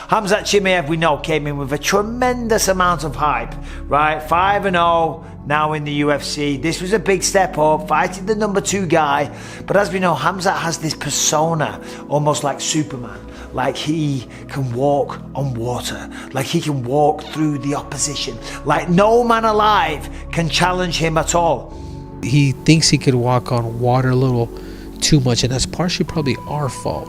Khamzat Chimaev, we know, came in with a tremendous amount of hype, right? 5-0 now in the UFC. This was a big step up, fighting the number 2 guy. But as we know, Khamzat has this persona, almost like Superman. Like he can walk on water, like he can walk through the opposition, like no man alive can challenge him at all. He thinks he could walk on water a little too much, and that's partially probably our fault,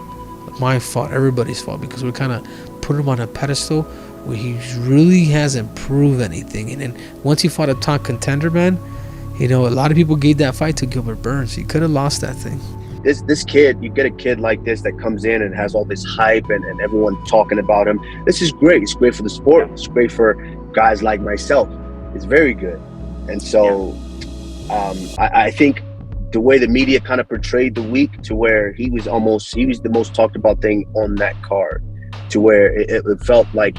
my fault, everybody's fault, because we kind of put him on a pedestal where he really hasn't proved anything. And then once he fought a top contender, man, you know, a lot of people gave that fight to Gilbert Burns. He could have lost that thing. This kid, you get a kid like this that comes in and has all this hype and everyone talking about him. This is great. It's great for the sport. It's great for guys like myself. It's very good. And so I think the way the media kind of portrayed the week, to where he was the most talked about thing on that card, to where it felt like,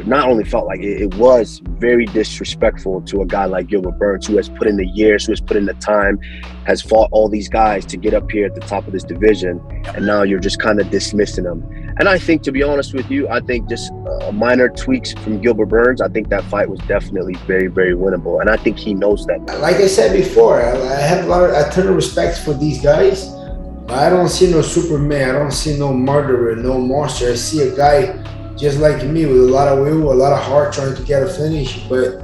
not only felt like, it was very disrespectful to a guy like Gilbert Burns, who has put in the years, who has put in the time, has fought all these guys to get up here at the top of this division, and now you're just kind of dismissing them. And I think, to be honest with you, I think just minor tweaks from Gilbert Burns, I think that fight was definitely very, very winnable, and I think he knows that. Like I said before, I have a ton of respect for these guys, but I don't see no Superman, I don't see no murderer, no monster. I see a guy just like me, with a lot of will, a lot of heart, trying to get a finish. But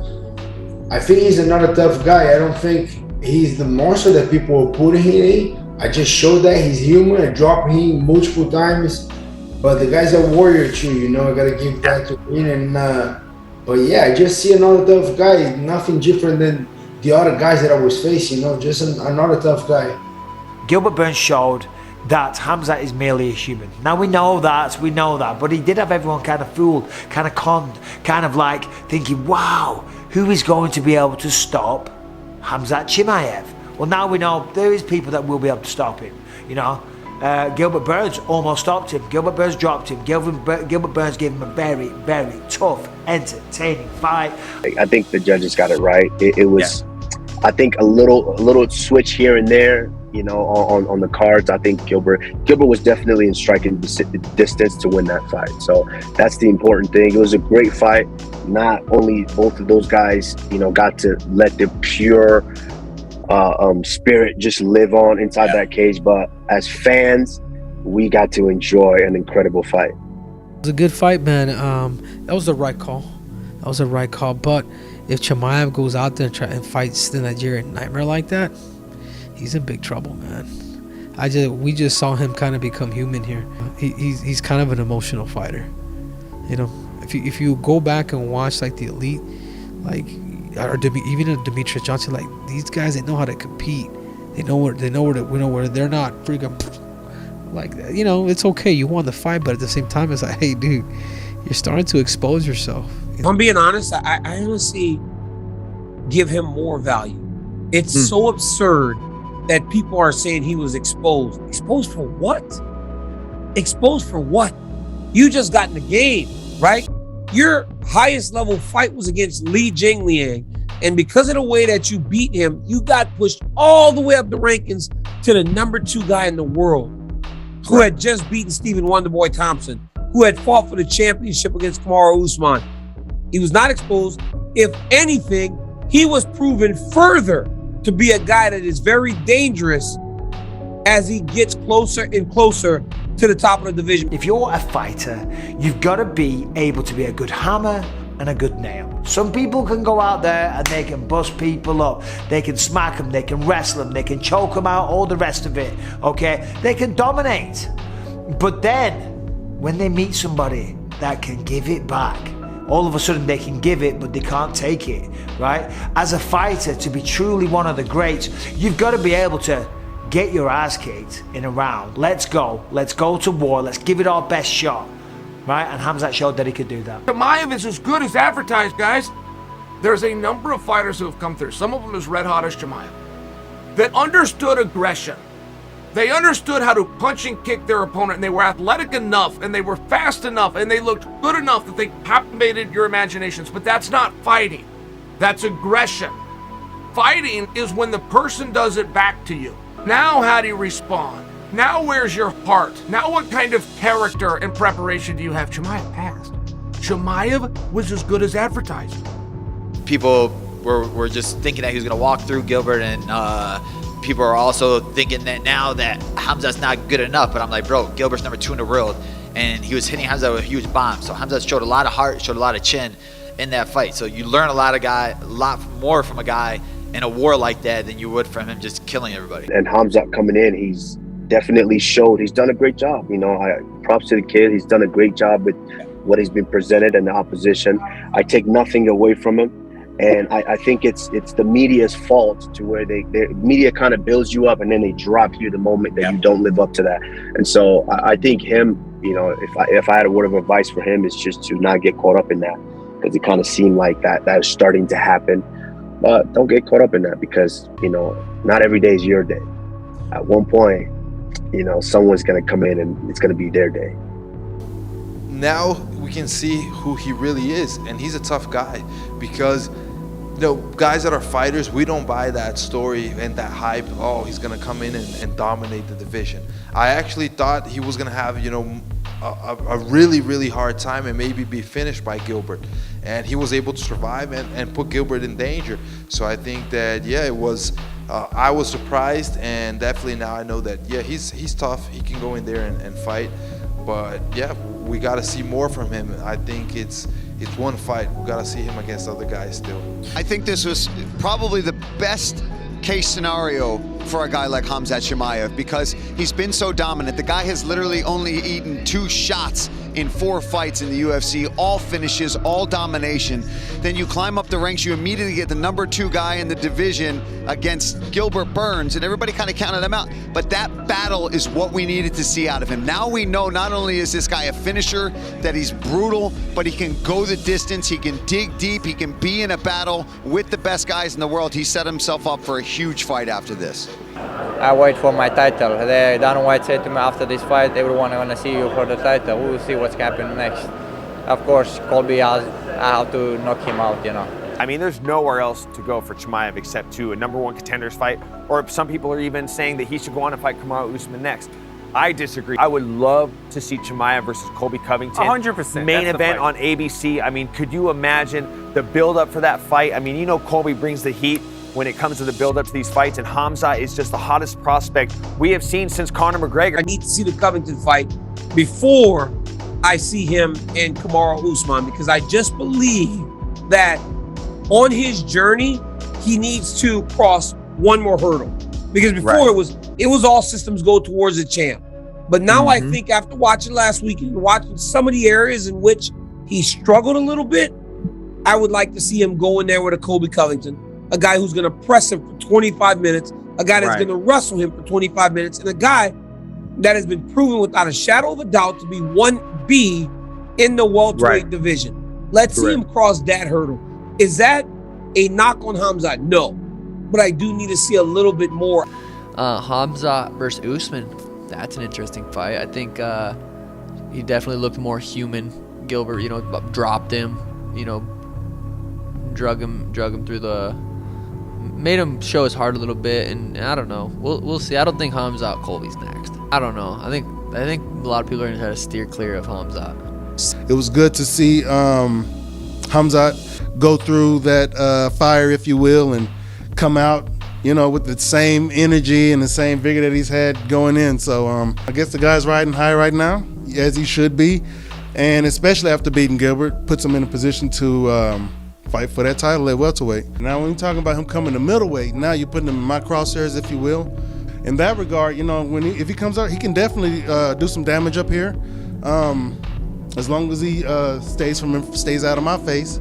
I think he's another tough guy. I don't think he's the monster that people are putting him in. I just showed that he's human. I dropped him multiple times, but the guy's a warrior too, you know. I gotta give that to him. But yeah, I just see another tough guy. Nothing different than the other guys that I was facing, you know. Just another tough guy. Gilbert Burns showed that Khamzat is merely a human. Now we know that, but he did have everyone kind of fooled, kind of conned, kind of like thinking, wow, who is going to be able to stop Khamzat Chimaev? Well, now we know there is people that will be able to stop him, you know. Gilbert Burns almost stopped him. Gilbert Burns dropped him. Gilbert Burns gave him a very, very tough, entertaining fight. I think the judges got it right. It was, I think, a little switch here and there, you know, on the cards. I think Gilbert was definitely in striking distance to win that fight. So that's the important thing. It was a great fight. Not only both of those guys, you know, got to let the pure spirit just live on inside that cage, but as fans, we got to enjoy an incredible fight. It was a good fight, man. That was the right call. But if Chimaev goes out there and fights the Nigerian Nightmare like that, he's in big trouble, man. We just saw him kind of become human here. He's kind of an emotional fighter, you know. If you go back and watch like the elite, like even a Demetrius Johnson, like these guys, they know how to compete. They know where they're not freaking like, you know. It's okay, you won the fight, but at the same time, it's like, hey, dude, you're starting to expose yourself. If I'm being honest, I honestly give him more value. It's so absurd that people are saying he was exposed. Exposed for what? Exposed for what? You just got in the game, right? Your highest level fight was against Li Jingliang, and because of the way that you beat him, you got pushed all the way up the rankings to the number 2 guy in the world, who had just beaten Stephen Wonderboy Thompson, who had fought for the championship against Kamaru Usman. He was not exposed. If anything, he was proven further to be a guy that is very dangerous as he gets closer and closer to the top of the division. If you're a fighter, you've got to be able to be a good hammer and a good nail. Some people can go out there and they can bust people up. They can smack them, they can wrestle them, they can choke them out, all the rest of it, okay? They can dominate. But then, when they meet somebody that can give it back, all of a sudden they can give it, but they can't take it, right? As a fighter, to be truly one of the greats, you've got to be able to get your ass kicked in a round. Let's go to war, let's give it our best shot, right? And Khamzat showed that he could do that. Chimaev is as good as advertised, guys. There's a number of fighters who have come through, some of them as red hot as Chimaev, that understood aggression. They understood how to punch and kick their opponent, and they were athletic enough, and they were fast enough, and they looked good enough that they captivated your imaginations. But that's not fighting. That's aggression. Fighting is when the person does it back to you. Now how do you respond? Now where's your heart? Now what kind of character and preparation do you have? Chimaev passed. Chimaev was as good as advertised. People were just thinking that he was going to walk through Gilbert, and people are also thinking that now that Khamzat's not good enough. But I'm like, bro, Gilbert's number 2 in the world, and he was hitting Khamzat with huge bombs. So Khamzat showed a lot of heart, showed a lot of chin in that fight. So you learn a lot more from a guy in a war like that than you would from him just killing everybody. And Khamzat coming in, he's definitely showed he's done a great job. You know, props to the kid. He's done a great job with what he's been presented in the opposition. I take nothing away from him. And I think it's the media's fault, to where the media kind of builds you up and then they drop you the moment that you don't live up to that. And so I think him, you know, if I had a word of advice for him, it's just to not get caught up in that, because it kind of seemed like that is starting to happen. But don't get caught up in that, because, you know, not every day is your day. At one point, you know, someone's going to come in and it's going to be their day. Now we can see who he really is, and he's a tough guy, because you know, guys that are fighters, we don't buy that story and that hype. Oh, he's gonna come in and dominate the division. I actually thought he was gonna have, you know, a really hard time and maybe be finished by Gilbert, and he was able to survive and put Gilbert in danger. So I think that, yeah, it was I was surprised, and definitely now I know that, yeah, he's tough. He can go in there and fight. But yeah, we got to see more from him. I think it's one fight. We got to see him against other guys still. I think this was probably the best case scenario for a guy like Khamzat Chimaev, because he's been so dominant. The guy has literally only eaten 2 shots in 4 fights in the UFC, all finishes, all domination. Then you climb up the ranks, you immediately get the number 2 guy in the division against Gilbert Burns, and everybody kind of counted him out. But that battle is what we needed to see out of him. Now we know not only is this guy a finisher, that he's brutal, but he can go the distance, he can dig deep, he can be in a battle with the best guys in the world. He set himself up for a huge fight after this. I wait for my title. Dana White said to me after this fight, everyone is going to see you for the title. We will see what's happening next. Of course, Colby, I have to knock him out, you know. I mean, there's nowhere else to go for Chimaev except to a #1 contenders fight, or some people are even saying that he should go on and fight Kamaru Usman next. I disagree. I would love to see Chimaev versus Colby Covington. 100%. Main event on ABC. I mean, could you imagine the build-up for that fight? I mean, you know, Colby brings the heat when it comes to the build-up to these fights, and Khamzat is just the hottest prospect we have seen since Conor McGregor. I need to see the Covington fight before I see him and Kamaru Usman, because I just believe that on his journey, he needs to cross one more hurdle. Because before it was all systems go towards the champ. But now I think after watching last week and watching some of the areas in which he struggled a little bit, I would like to see him go in there with a Colby Covington, a guy who's going to press him for 25 minutes, a guy that's going to wrestle him for 25 minutes, and a guy that has been proven without a shadow of a doubt to be 1B in the welterweight division. Let's see him cross that hurdle. Is that a knock on Khamzat? No. But I do need to see a little bit more. Khamzat versus Usman, that's an interesting fight. I think he definitely looked more human. Gilbert, you know, dropped him, you know, drug him through the, made him show his heart a little bit, and I don't know. We'll see. I don't think Khamzat Colby's next. I don't know. I think a lot of people are gonna try to steer clear of Khamzat. It was good to see Khamzat go through that fire, if you will, and come out, you know, with the same energy and the same vigor that he's had going in. So I guess the guy's riding high right now, as he should be, and especially after beating Gilbert, puts him in a position to fight for that title at welterweight. Now, when you're talking about him coming to middleweight, now you're putting him in my crosshairs, if you will. In that regard, you know, if he comes out, he can definitely do some damage up here, as long as he stays out of my face.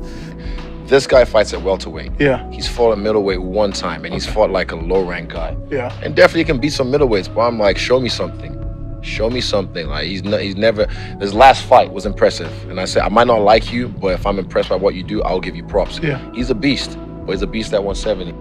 This guy fights at welterweight. Yeah. He's fought at middleweight one time, and he's fought like a low-ranked guy. Yeah. And definitely can beat some middleweights, but I'm like, show me something. Show me something. Like, he's never, his last fight was impressive. And I said, I might not like you, but if I'm impressed by what you do, I'll give you props. Yeah. He's a beast, but he's a beast at 170.